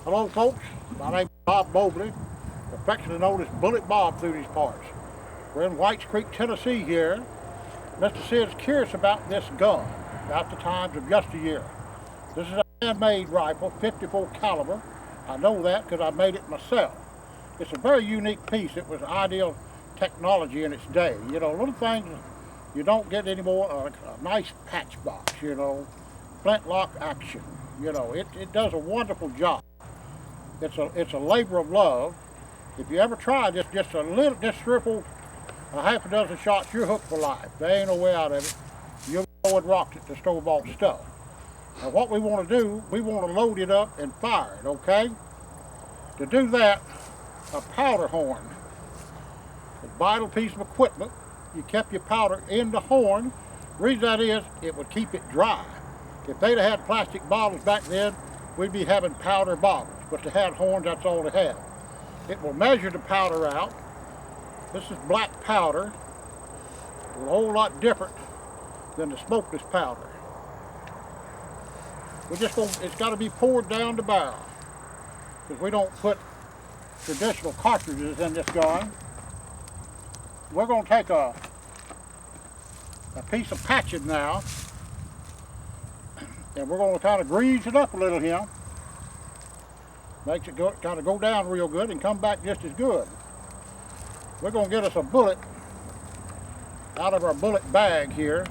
Hello folks, my name is Bob Mobley, affectionately known as Bullet Bob through these parts. We're in Whites Creek, Tennessee here. Mr. Sid's curious about this gun, about the times of yesteryear. This is a handmade rifle, 54 caliber. I know that because I made it myself. It's a very unique piece. It was ideal technology in its day. You know, little things you don't get anymore, a nice patch box, you know, Flintlock action. You know, it does a wonderful job. It's a labor of love. If you ever try this, just triple a half a dozen shots, you're hooked for life. There ain't no way out of it. You'll go and rock it to store-bought stuff. Now what we want to do, we want to load it up and fire it, okay? To do that, a powder horn, a vital piece of equipment. You kept your powder in the horn. The reason that is, it would keep it dry. If they'd have had plastic bottles back then, we'd be having powder bottles. But they had horns, that's all they had. It will measure the powder out. This is black powder. A whole lot different than the smokeless powder. It's got to be poured down the barrel, because we don't put traditional cartridges in this gun. We're going to take a piece of patching now, and we're going to kind of grease it up a little here. Makes it kind of go down real good and come back just as good. We're going to get us a bullet out of our bullet bag here.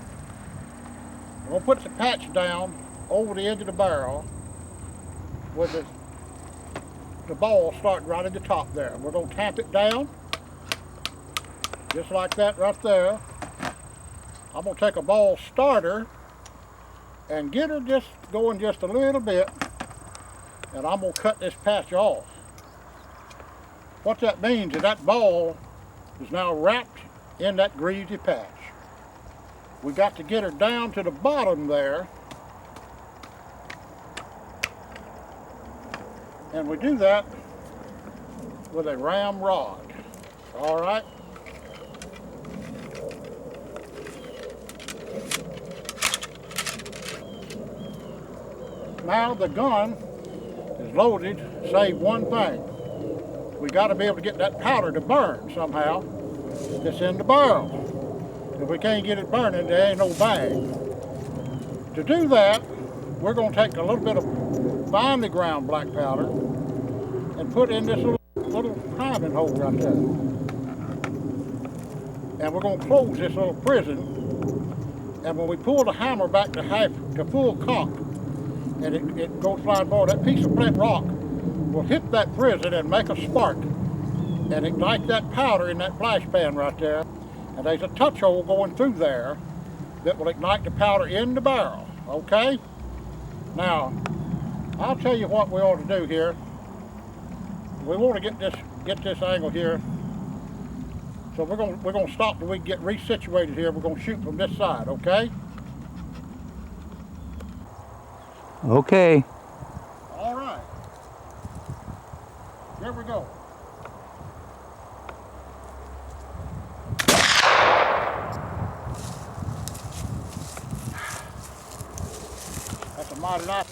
We're going to put the patch down over the edge of the barrel with the ball starting right at the top there. We're going to tamp it down just like that right there. I'm going to take a ball starter and get her just going just a little bit, and I'm going to cut this patch off. What that means is that ball is now wrapped in that greasy patch. We got to get her down to the bottom there, and we do that with a ramrod. All right? Now the gun is loaded, save one thing. We got to be able to get that powder to burn somehow. It's in the barrel. If we can't get it burning, there ain't no bag. To do that, we're going to take a little bit of finely ground black powder and put in this little priming hole right there. And we're going to close this little prison. And when we pull the hammer back to full cock, and it goes flying forward, that piece of flint rock will hit that prison and make a spark and ignite that powder in that flash pan right there. And there's a touch hole going through there that will ignite the powder in the barrel, okay? Now, I'll tell you what we ought to do here. We want to get this angle here. So we're going to stop till we get resituated here. We're going to shoot from this side, okay? Okay. All right. Here we go. That's a mighty nice.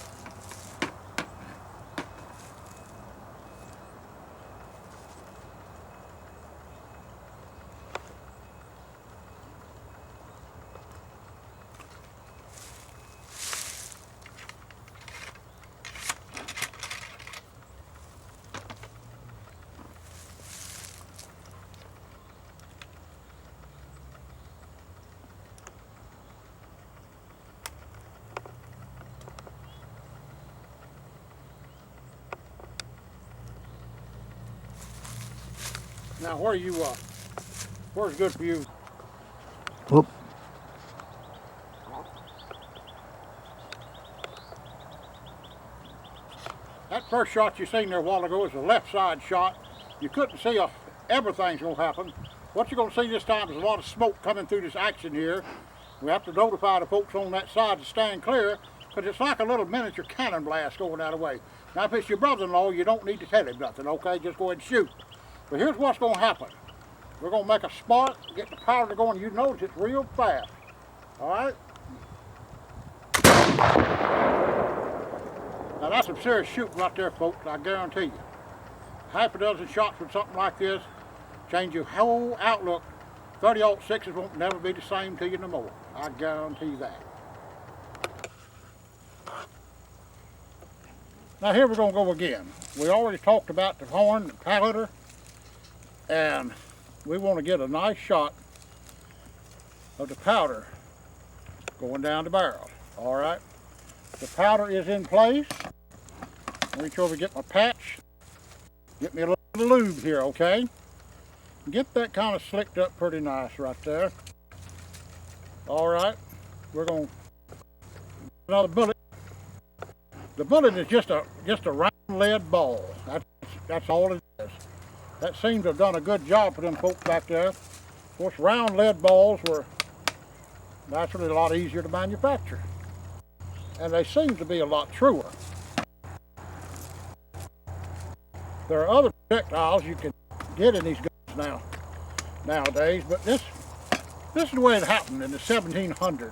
Now, where's good for you? Whoop. That first shot you seen there a while ago is a left side shot. You couldn't see everything's gonna happen. What you're gonna see this time is a lot of smoke coming through this action here. We have to notify the folks on that side to stand clear, because it's like a little miniature cannon blast going that way. Now, if it's your brother-in-law, you don't need to tell him nothing, okay? Just go ahead and shoot. But here's what's going to happen. We're going to make a spark, get the powder going. You notice it's real fast. All right? Now Now that's some serious shooting right there, folks, I guarantee you. Half a dozen shots with something like this change your whole outlook. 30-06s won't never be the same to you no more. I guarantee that. Now here we're going to go again. We already talked about the horn, the powder, and we want to get a nice shot of the powder going down the barrel. All right, the powder is in place. Reach over, get my patch, get me a little lube here, okay? Get that kind of slicked up pretty nice right there. All right, we're going to another bullet. The bullet is just a round lead ball. That's all it is. That seems to have done a good job for them folks back there. Of course, round lead balls were naturally a lot easier to manufacture, and they seem to be a lot truer. There are other projectiles you can get in these guns nowadays, but this is the way it happened in the 1700s,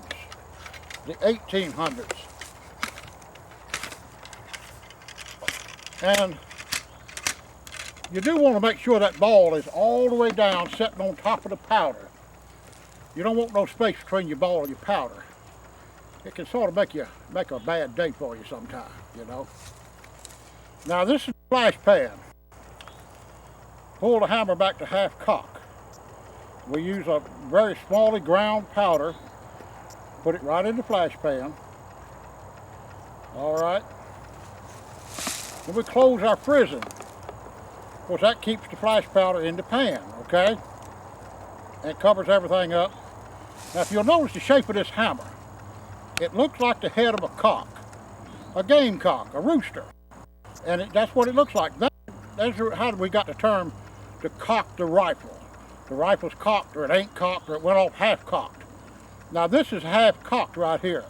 the 1800s. And you do want to make sure that ball is all the way down, sitting on top of the powder. You don't want no space between your ball and your powder. It can sort of make a bad day for you sometime, you know. Now this is the flash pan. Pull the hammer back to half cock. We use a very smally ground powder. Put it right in the flash pan. All right. And we close our frizzing. Of course, that keeps the flash powder in the pan, okay? And it covers everything up. Now, if you'll notice the shape of this hammer, it looks like the head of a cock, a game cock, a rooster. And that's what it looks like. That's how we got the term to cock the rifle. The rifle's cocked, or it ain't cocked, or it went off half cocked. Now, this is half cocked right here.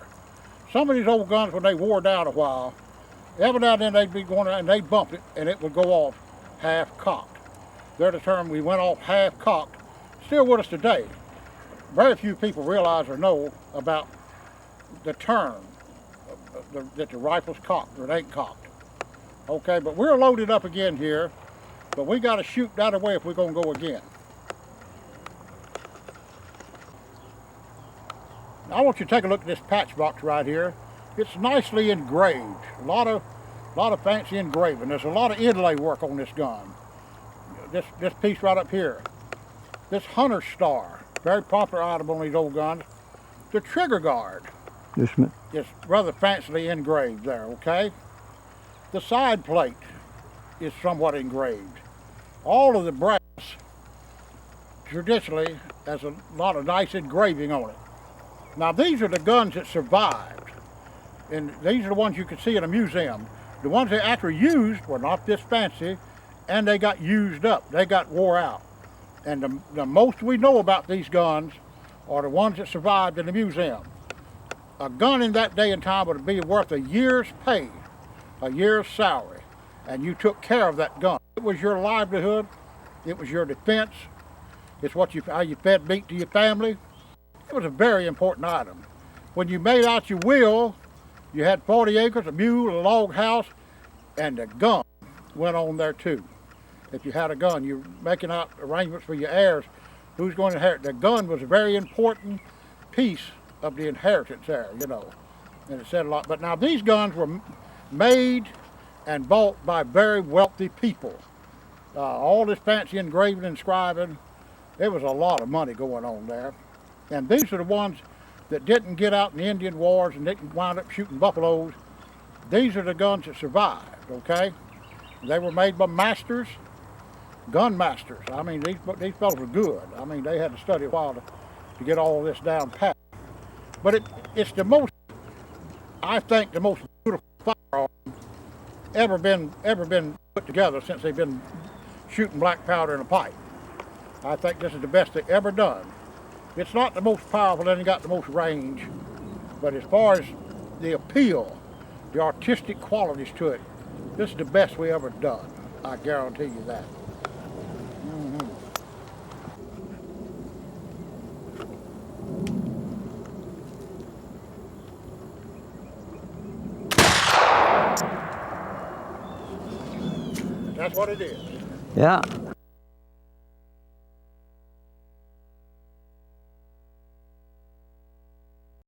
Some of these old guns, when they wore down a while, every now and then they'd be going around and they'd bump it and it would go off half cocked. They're the term we went off half cocked. Still with us today. Very few people realize or know about the term that the rifle's cocked or it ain't cocked. Okay, but we're loaded up again here, but we got to shoot that away if we're going to go again. Now, I want you to take a look at this patch box right here. It's nicely engraved. A lot of fancy engraving. There's a lot of inlay work on this gun. This piece right up here. This hunter star, very popular item on these old guns. The trigger guard is rather fancily engraved there, okay? The side plate is somewhat engraved. All of the brass traditionally has a lot of nice engraving on it. Now these are the guns that survived. And these are the ones you can see in a museum. The ones they actually used were not this fancy, and they got used up. They got wore out. And the most we know about these guns are the ones that survived in the museum. A gun in that day and time would be worth a year's pay, a year's salary, and you took care of that gun. It was your livelihood. It was your defense. It's how you fed meat to your family. It was a very important item. When you made out your will, you had 40 acres, a mule, a log house, and the gun went on there too. If you had a gun, you're making out arrangements for your heirs. Who's going to inherit? The gun was a very important piece of the inheritance there, you know. And it said a lot. But now these guns were made and bought by very wealthy people. All this fancy engraving and inscribing, there was a lot of money going on there. And these are the ones that didn't get out in the Indian wars and didn't wind up shooting buffaloes. These are the guns that survived, okay? They were made by masters, gun masters. I mean, these fellows were good. I mean, they had to study a while to get all of this down pat. But it's the most, I think, the most beautiful firearm ever been put together since they've been shooting black powder in a pipe. I think this is the best they've ever done. It's not the most powerful, and it got the most range, but as far as the appeal, the artistic qualities to it, this is the best we ever done. I guarantee you that. That's what it is. Yeah.